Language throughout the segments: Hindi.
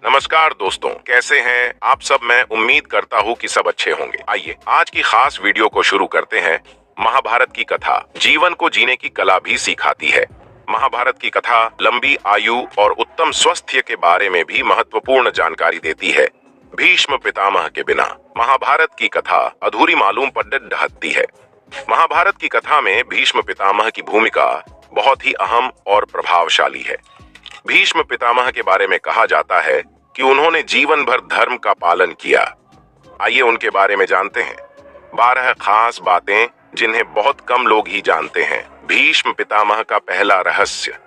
नमस्कार दोस्तों, कैसे हैं आप सब। मैं उम्मीद करता हूँ कि सब अच्छे होंगे। आइए आज की खास वीडियो को शुरू करते हैं। महाभारत की कथा जीवन को जीने की कला भी सिखाती है। महाभारत की कथा लंबी आयु और उत्तम स्वास्थ्य के बारे में भी महत्वपूर्ण जानकारी देती है। भीष्म पितामह के बिना महाभारत की कथा अधूरी मालूम पड़ ढहती है। महाभारत की कथा में भीष्म पितामह की भूमिका बहुत ही अहम और प्रभावशाली है। भीष्म पितामह के बारे में कहा जाता है कि उन्होंने जीवन भर धर्म का पालन किया। आइए उनके बारे में जानते हैं 12 खास बातें जिन्हें बहुत कम लोग ही जानते हैं। भीष्म पितामह का पहला रहस्य।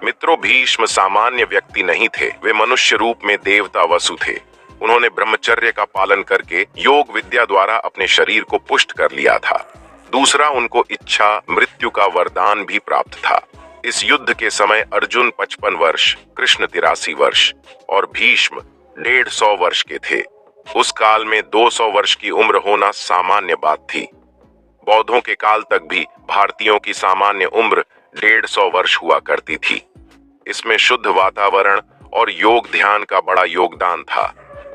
मित्रों, भीष्म सामान्य व्यक्ति नहीं थे, वे मनुष्य रूप में देवता वसु थे। उन्होंने ब्रह्मचर्य का पालन करके योग विद्या द्वारा अपने शरीर को पुष्ट कर लिया था। दूसरा, उनको इच्छा मृत्यु का वरदान भी प्राप्त था। इस युद्ध के समय अर्जुन 55 वर्ष, कृष्ण 83 वर्ष और भीष्म 150 वर्ष के थे। उस काल में 200 वर्ष की उम्र होना सामान्य बात थी। बौद्धों के काल तक भी भारतीयों की सामान्य उम्र 150 वर्ष हुआ करती थी। इसमें शुद्ध वातावरण और योग ध्यान का बड़ा योगदान था।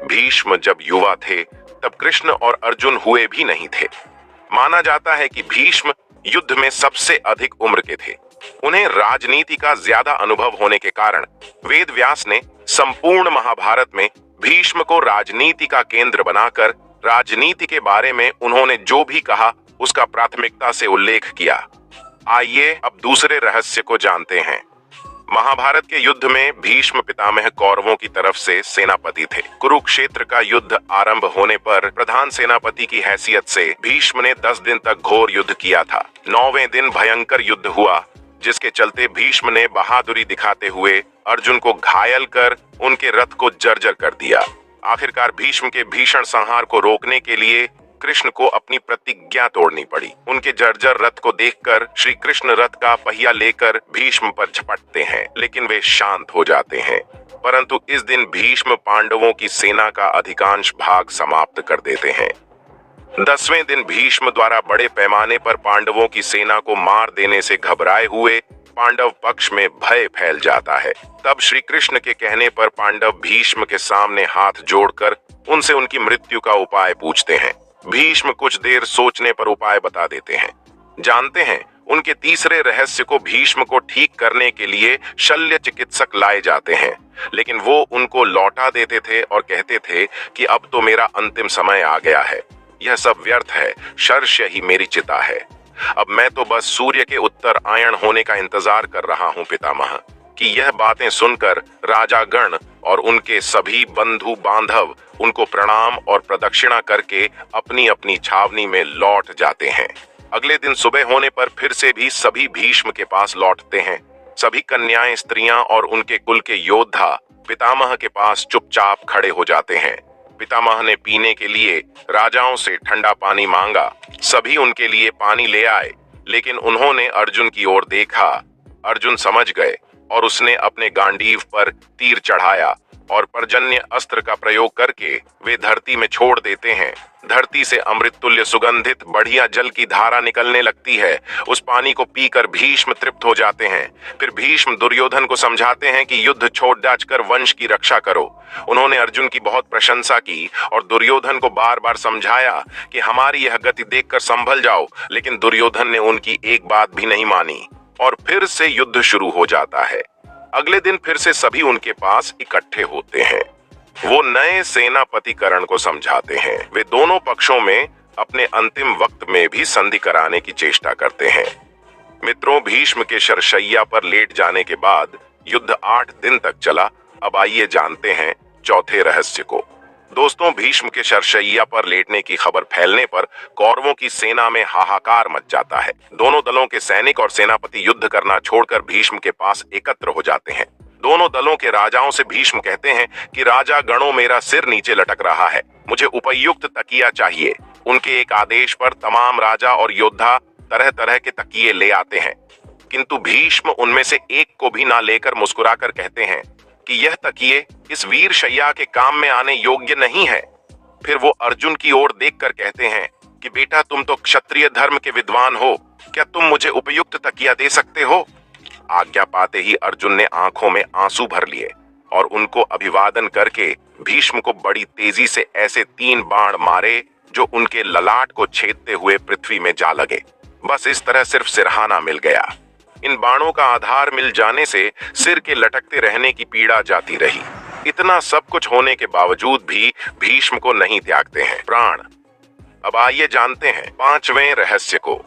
भीष्म जब युवा थे तब कृष्ण और अर्जुन हुए भी नहीं थे। माना जाता है कि भीष्म युद्ध में सबसे अधिक उम्र के थे। उन्हें राजनीति का ज्यादा अनुभव होने के कारण वेद व्यास ने संपूर्ण महाभारत में भीष्म को राजनीति का केंद्र बनाकर राजनीति के बारे में उन्होंने जो भी कहा उसका प्राथमिकता से उल्लेख किया। आइए अब दूसरे रहस्य को जानते हैं। महाभारत के युद्ध में भीष्म पितामह कौरवों की तरफ से सेनापति थे। कुरुक्षेत्र का युद्ध आरंभ होने पर प्रधान सेनापति की हैसियत से भीष्म ने 10 दिन तक घोर युद्ध किया था। 9वें दिन भयंकर युद्ध हुआ, जिसके चलते भीष्म ने बहादुरी दिखाते हुए अर्जुन को घायल कर उनके रथ को जर्जर कर दिया। आखिरकार भीष्म के भीषण संहार को रोकने के लिए कृष्ण को अपनी प्रतिज्ञा तोड़नी पड़ी। उनके जर्जर रथ को देखकर श्री कृष्ण रथ का पहिया लेकर भीष्म पर झपटते हैं, लेकिन वे शांत हो जाते हैं। परंतु इस दिन भीष्म पांडवों की सेना का अधिकांश भाग समाप्त कर देते हैं। 10वें दिन भीष्म द्वारा बड़े पैमाने पर पांडवों की सेना को मार देने से घबराए हुए पांडव पक्ष में भय फैल जाता है। तब श्री कृष्ण के कहने पर पांडव भीष्म के सामने हाथ जोड़कर उनसे उनकी मृत्यु का उपाय पूछते हैं। भीष्म कुछ देर सोचने पर उपाय बता देते हैं। जानते हैं, उनके तीसरे रहस्य को भीष्म को ठीक करने के लिए शल्य चिकित्सक लाए जाते हैं, लेकिन वो उनको लौटा देते थे और कहते थे कि अब तो मेरा अंतिम समय आ गया है, यह सब व्यर्थ है, शर्ष्य ही मेरी चिता है। अब मैं तो बस सूर्य के उत्तर आयन होने का इंतजार कर रहा हूँ पितामह। कि यह बातें सुनकर राजा गण और उनके सभी बंधु बांधव उनको प्रणाम और प्रदक्षिणा करके अपनी अपनी छावनी में लौट जाते हैं। अगले दिन सुबह होने पर फिर से भी सभी भीष्म के पास लौटते हैं। सभी कन्याएं, स्त्रियां और उनके कुल के योद्धा पितामह के पास चुपचाप खड़े हो जाते हैं। पितामह ने पीने के लिए राजाओं से ठंडा पानी मांगा। सभी उनके लिए पानी ले आए, लेकिन उन्होंने अर्जुन की ओर देखा। अर्जुन समझ गए और उसने अपने गांडीव पर तीर चढ़ाया और पर्जन्य अस्त्र का प्रयोग करके वे धरती में छोड़ देते हैं। धरती से अमृत तुल्य सुगंधित बढ़िया जल की धारा निकलने लगती है। उस पानी को पीकर भीष्म तृप्त हो जाते हैं। फिर भीष्म दुर्योधन को समझाते हैं कि युद्ध छोड़ डाचकर वंश की रक्षा करो। उन्होंने अर्जुन की बहुत प्रशंसा की और दुर्योधन को बार बार समझाया कि हमारी यह गति देखकर संभल जाओ, लेकिन दुर्योधन ने उनकी एक बात भी नहीं मानी और फिर से युद्ध शुरू हो जाता है। अगले दिन फिर से सभी उनके पास इकट्ठे होते हैं। वो नए सेनापतिकरण को समझाते हैं। वे दोनों पक्षों में अपने अंतिम वक्त में भी संधि कराने की चेष्टा करते हैं। मित्रों, भीष्म के शरशैया पर लेट जाने के बाद युद्ध 8 दिन तक चला। अब आइए जानते हैं चौथे रहस्य को। दोस्तों, भीष्म के शरशैया पर लेटने की खबर फैलने पर कौरवों की सेना में हाहाकार मच जाता है। दोनों दलों के सैनिक और सेनापति युद्ध करना छोड़कर भीष्म के पास एकत्र हो जाते हैं। दोनों दलों के राजाओं से भीष्म कहते हैं कि राजा गणों, मेरा सिर नीचे लटक रहा है, मुझे उपयुक्त तकिया चाहिए। उनके एक आदेश पर तमाम राजा और योद्धा तरह तरह के तकिए ले आते हैं, किंतु भीष्म उनमें से एक को भी ना लेकर मुस्कुराकर कहते हैं कि यह तकिए इस वीर शैया के काम में आने योग्य नहीं है। फिर वो अर्जुन की ओर देखकर कहते हैं कि बेटा, तुम तो क्षत्रिय धर्म के विद्वान हो, क्या तुम मुझे उपयुक्त तकिया दे सकते हो? आज्ञा पाते ही अर्जुन ने आंखों में आंसू भर लिए और उनको अभिवादन करके भीष्म को बड़ी तेजी से ऐसे 3 बाण मारे जो उनके ललाट को छेदते हुए पृथ्वी में जा लगे। बस इस तरह सिर्फ सिरहाना मिल गया। इन बाणों का आधार मिल जाने से सिर के लटकते रहने की पीड़ा जाती रही। इतना सब कुछ होने के बावजूद भी भीष्म को नहीं त्यागते हैं प्राण। अब आइए जानते हैं 5वें रहस्य को।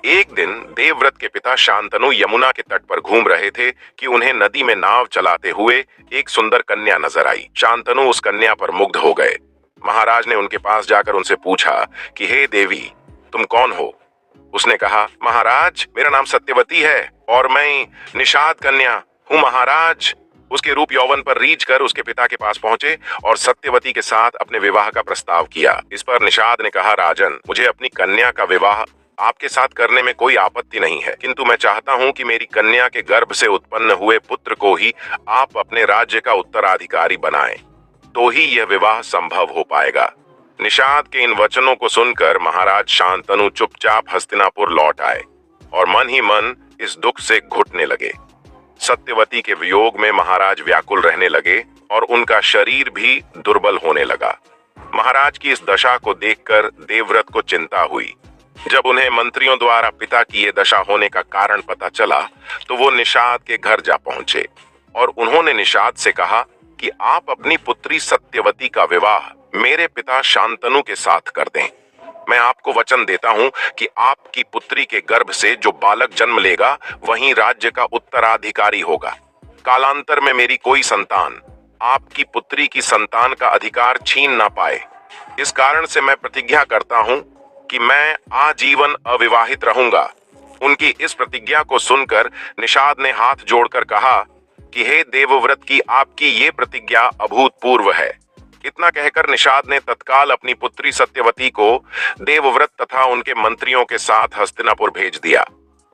एक दिन देवव्रत के पिता शांतनु यमुना के तट पर घूम रहे थे कि उन्हें नदी में नाव चलाते हुए एक सुंदर कन्या नजर आई। शांतनु उस कन्या पर मुग्ध हो गए। महाराज ने उनके पास जाकर उनसे पूछा कि हे देवी, तुम कौन हो? उसने कहा, महाराज मेरा नाम सत्यवती है और मैं निषाद कन्या हूँ महाराज। उसके रूप यौवन पर रीझ कर उसके पिता के पास पहुंचे और सत्यवती के साथ अपने विवाह का प्रस्ताव किया। इस पर निषाद ने कहा, राजन, मुझे अपनी कन्या का विवाह आपके साथ करने में कोई आपत्ति नहीं है, किंतु मैं चाहता हूं कि मेरी कन्या के गर्भ से उत्पन्न हुए पुत्र को ही आप अपने राज्य का उत्तराधिकारी बनाएं, तो ही यह विवाह संभव हो पाएगा। निषाद के इन वचनों को सुनकर महाराज शांतनु चुपचाप हस्तिनापुर लौट आए और मन ही मन इस दुख से घुटने लगे। सत्यवती के वियोग में महाराज व्याकुल रहने लगे और उनका शरीर भी दुर्बल होने लगा। महाराज की इस दशा को देखकर देवव्रत को चिंता हुई। जब उन्हें मंत्रियों द्वारा पिता की ये दशा होने का कारण पता चला तो वो निषाद के घर जा पहुंचे और उन्होंने निषाद से कहा कि आप अपनी पुत्री सत्यवती का विवाह मेरे पिता शांतनु के साथ कर दें। मैं आपको वचन देता हूं कि आपकी पुत्री के गर्भ से जो बालक जन्म लेगा वही राज्य का उत्तराधिकारी होगा। कालांतर में मेरी कोई संतान आपकी पुत्री की संतान का अधिकार छीन ना पाए। इस कारण से मैं प्रतिज्ञा करता हूं कि मैं आजीवन अविवाहित रहूंगा। उनकी इस प्रतिज्ञा को सुनकर निषाद ने हाथ जोड़कर कहा कि हे देवव्रत की आपकी ये प्रतिज्ञा अभूतपूर्व है। इतना कहकर निषाद ने तत्काल अपनी पुत्री सत्यवती को देवव्रत तथा उनके मंत्रियों के साथ हस्तिनापुर भेज दिया।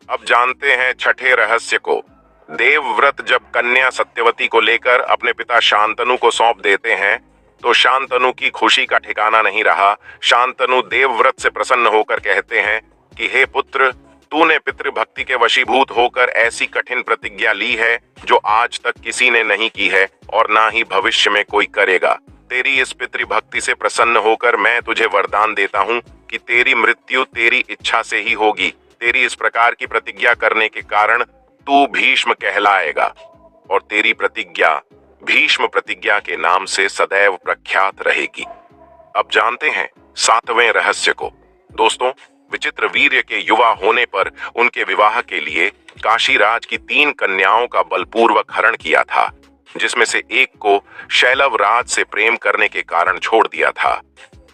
अब जानते हैं 6ठे रहस्य को। देवव्रत जब कन्या सत्यवती को लेकर अपने पिता शांतनु को सौंप देते हैं तो शांतनु की खुशी का ठिकाना नहीं रहा। शांतनु देवव्रत से प्रसन्न होकर कहते हैं कि हे पुत्र, तूने पितृभक्ति के वशीभूत होकर ऐसी कठिन प्रतिज्ञा ली है जो आज तक किसी ने नहीं की है और ना ही भविष्य में कोई करेगा। तेरी इस पितृभक्ति से प्रसन्न होकर मैं तुझे वरदान देता हूँ कि तेरी मृत्यु तेरी इच्छा से ही होगी। तेरी इस प्रकार की प्रतिज्ञा करने के कारण तू भीष्म कहलाएगा और तेरी प्रतिज्ञा भीष्म प्रतिज्ञा के नाम से सदैव प्रख्यात रहेगी। अब जानते हैं 7वें रहस्य को। दोस्तों, विचित्र वीर्य के युवा होने पर उनके विवाह के लिए काशीराज की 3 कन्याओं का बलपूर्वक हरण किया था, जिसमें से एक को शैलवराज से प्रेम करने के कारण छोड़ दिया था।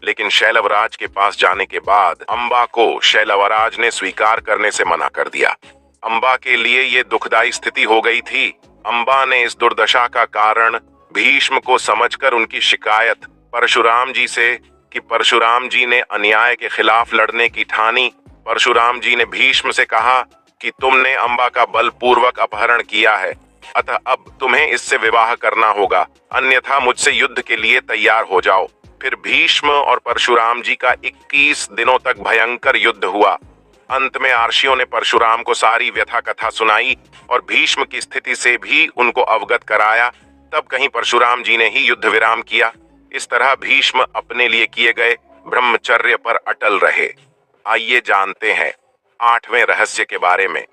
लेकिन शैलवराज के पास जाने के बाद अंबा को शैलवराज ने स्वीकार करने से मना कर दिया। अंबा के लिए ये दुखदायी स्थिति हो गई थी। अंबा ने इस दुर्दशा का कारण भीष्म को समझकर उनकी शिकायत परशुराम जी से कि परशुराम जी ने अन्याय के खिलाफ लड़ने की ठानी। परशुराम जी ने भीष्म से कहा कि तुमने अंबा का बलपूर्वक अपहरण किया है, अतः अब तुम्हें इससे विवाह करना होगा, अन्यथा मुझसे युद्ध के लिए तैयार हो जाओ। फिर भीष्म और परशुराम जी का 21 दिनों तक भयंकर युद्ध हुआ। अंत में आर्षियों ने परशुराम को सारी व्यथा कथा सुनाई और भीष्म की स्थिति से भी उनको अवगत कराया। तब कहीं परशुराम जी ने ही युद्ध विराम किया। इस तरह भीष्म अपने लिए किए गए ब्रह्मचर्य पर अटल रहे। आइए जानते हैं 8वें रहस्य के बारे में।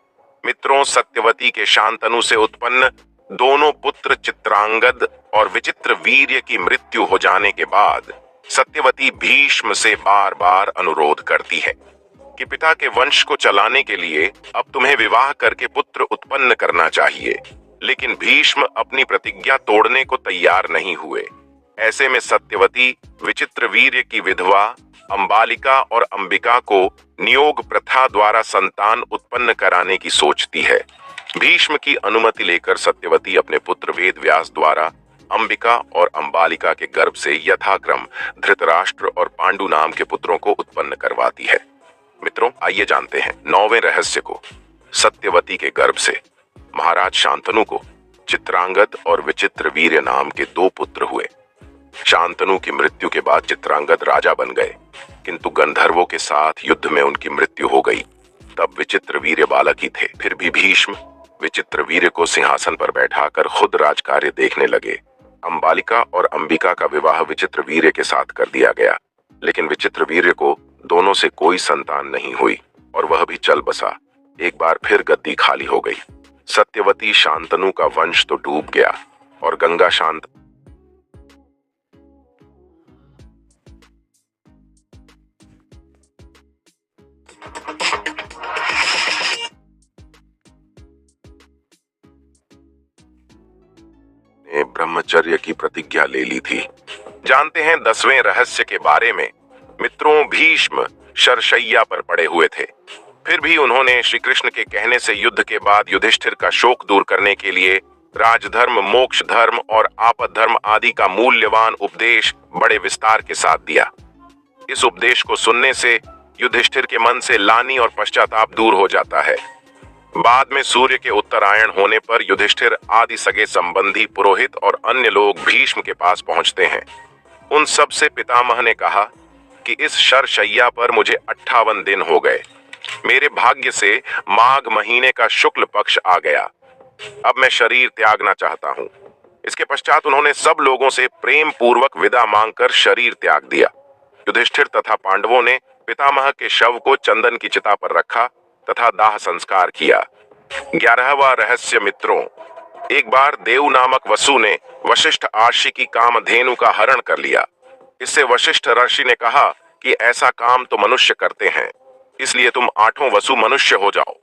मित्रों, सत्यवती के शांतनु से उत्पन्न दोनों पुत्र चित्रांगद और विचित्र वीर्य की मृत्यु हो जाने के बाद सत्यवती भीष्म से बार बार अनुरोध करती है कि पिता के वंश को चलाने के लिए अब तुम्हें विवाह करके पुत्र उत्पन्न करना चाहिए। लेकिन भीष्म अपनी प्रतिज्ञा तोड़ने को तैयार नहीं हुए। ऐसे में सत्यवती विचित्र वीर्य की विधवा अंबालिका और अंबिका को नियोग प्रथा द्वारा संतान उत्पन्न कराने की सोचती है। भीष्म की अनुमति लेकर सत्यवती अपने पुत्र वेद व्यास द्वारा अंबिका और अंबालिका के गर्भ से यथाक्रम धृतराष्ट्र और पांडु नाम के पुत्रों को उत्पन्न करवाती है। मित्रों, आइए जानते हैं 9वें रहस्य को। सत्यवती के गर्भ से महाराज शांतनु को चित्रांगद और विचित्र वीर्य नाम के 2 पुत्र हुए। शांतनु की मृत्यु के बाद चित्रांगद राजा बन गए, किंतु गंधर्वों के साथ युद्ध में उनकी मृत्यु हो गई। तब विचित्र वीर्य बालक ही थे। फिर भी भीष्म विचित्रवीर्य को सिंहासन पर बैठाकर खुद राजकार्य देखने लगे। अंबालिका और अंबिका का विवाह विचित्रवीर्य के साथ कर दिया गया, लेकिन विचित्रवीर्य को दोनों से कोई संतान नहीं हुई और वह भी चल बसा। एक बार फिर गद्दी खाली हो गई। सत्यवती शांतनु का वंश तो डूब गया और गंगा शांत ने ब्रह्मचर्य की प्रतिज्ञा ले ली थी। जानते हैं 10वें रहस्य के बारे में। मित्रों, भीष्म शरशैया पर पड़े हुए थे, फिर भी उन्होंने श्री कृष्ण के कहने से युद्ध के बाद युधिष्ठिर का शोक दूर करने के लिए राजधर्म, मोक्ष धर्म और आपद धर्म आदि का मूल्यवान उपदेश बड़े विस्तार के साथ दिया। इस उपदेश को सुनने से युधिष्ठिर के मन से लानी और पश्चाताप दूर हो जाता है। बाद में सूर्य के उत्तरायण होने पर युधिष्ठिर आदि सगे संबंधी, पुरोहित और अन्य लोग भीष्म के पास पहुंचते हैं। उन सब से पितामह ने कहा कि इस शरशैया पर मुझे 58 दिन हो गए। मेरे भाग्य से माघ महीने का शुक्ल पक्ष आ गया। अब मैं शरीर त्यागना चाहता हूँ। इसके पश्चात उन्होंने सब लोगों से प्रेम पूर्वक विदा मांगकर शरीर त्याग दिया। युधिष्ठिर तथा पांडवों ने पितामह के शव को चंदन की चिता पर रखा तथा दाह संस्कार किया। 11वां रहस्य। मित्रों, एक बार देव नामक वसु ने वशिष्ठ आर्षि की कामधेनु का हरण कर लिया। इससे वशिष्ठ ऋषि ने कहा कि ऐसा काम तो मनुष्य करते हैं, इसलिए तुम 8वां वसु मनुष्य हो जाओ।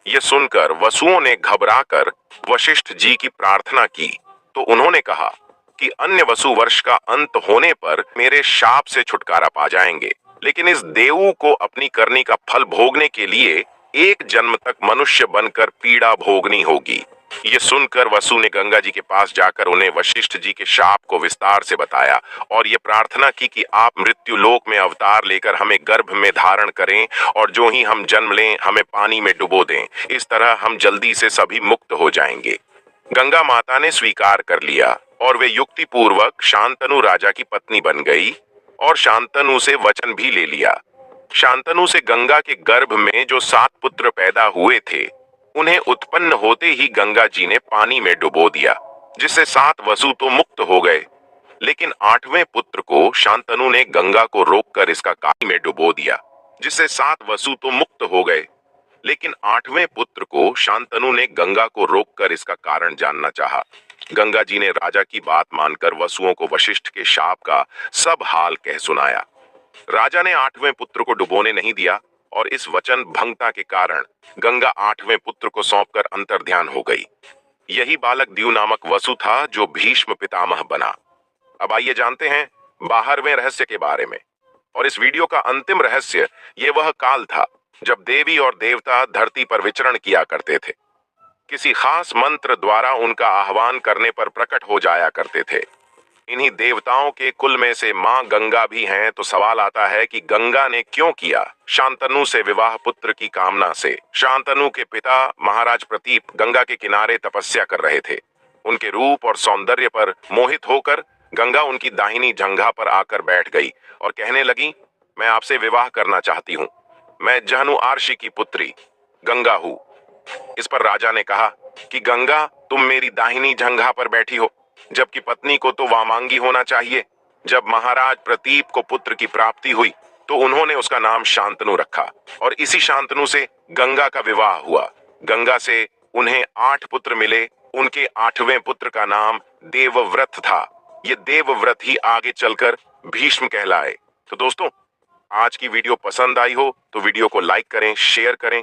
ये सुनकर वसुओं ने घबराकर वशिष्ठ जी की प्रार्थना की तो उन्होंने कहा कि अन्य वसु वर्ष का अंत होने पर मेरे शाप से छुटकारा पा जाएंगे, लेकिन इस देवू को अपनी करनी का फल भोगने के लिए एक जन्म तक मनुष्य बनकर पीड़ा भोगनी होगी। ये सुनकर वसु ने गंगा जी के पास जाकर उन्हें वशिष्ठ जी के शाप को विस्तार से बताया और ये प्रार्थना की कि आप मृत्यु लोक में अवतार लेकर हमें गर्भ में धारण करें और जो ही हम जन्म लें हमें पानी में डुबो दें। इस तरह हम जल्दी से सभी मुक्त हो जाएंगे। गंगा माता ने स्वीकार कर लिया और वे युक्ति पूर्वक शांतनु राजा की पत्नी बन गई और शांतनु से वचन भी ले लिया। शांतनु से गंगा के गर्भ में जो 7 पुत्र पैदा हुए थे, उन्हें उत्पन्न होते ही गंगा जी ने पानी में डुबो दिया, जिससे 7 वसु तो मुक्त हो गए, लेकिन 8वें पुत्र को शांतनु ने गंगा को रोककर इसका पानी में डुबो दिया, जिससे 7 वसु तो मुक्त हो गए, लेकिन 8वें पुत्र को शांतनु ने गंगा को रोककर इसका कारण जानना चाहा। गंगा जी ने राजा की बात मानकर वसुओं को वशिष्ठ के शाप का सब हाल कह सुनाया। राजा ने 8वें पुत्र को डुबोने नहीं दिया और इस वचन भंगता के कारण गंगा 8वें पुत्र को सौंपकर अंतर्ध्यान हो गई। यही बालक द्यू नामक वसु था जो भीष्म पितामह बना। अब आइए जानते हैं 12वें रहस्य के बारे में। और इस वीडियो का अंतिम रहस्य ये वह काल था जब देवी और देवता धरती पर विचरण किया करते थे। किसी खास मंत्र द्वारा उनका आह्वान करने पर प्रकट हो जाया करते थे। इन्हीं देवताओं के कुल में से मां गंगा भी हैं, तो सवाल आता है कि गंगा ने क्यों किया शांतनु से विवाह पुत्र की कामना से। शांतनु के पिता महाराज प्रतीप गंगा के किनारे तपस्या कर रहे थे। उनके रूप और सौंदर्य पर मोहित होकर गंगा उनकी दाहिनी जंघा पर आकर बैठ गई और कहने लगी, मैं आपसे विवाह करना चाहती हूँ। मैं जहनु आर्षि की पुत्री गंगा हूँ। इस पर राजा ने कहा कि गंगा, तुम मेरी दाहिनी जंघा पर बैठी हो, जबकि पत्नी को तो वामांगी होना चाहिए। जब महाराज प्रतीप को पुत्र की प्राप्ति हुई तो उन्होंने उसका नाम शांतनु रखा और इसी शांतनु से गंगा का विवाह हुआ। गंगा से उन्हें 8 पुत्र मिले। उनके 8वें पुत्र का नाम देवव्रत था। ये देवव्रत ही आगे चलकर भीष्म कहलाए। तो दोस्तों, आज की वीडियो पसंद आई हो तो वीडियो को लाइक करें, शेयर करें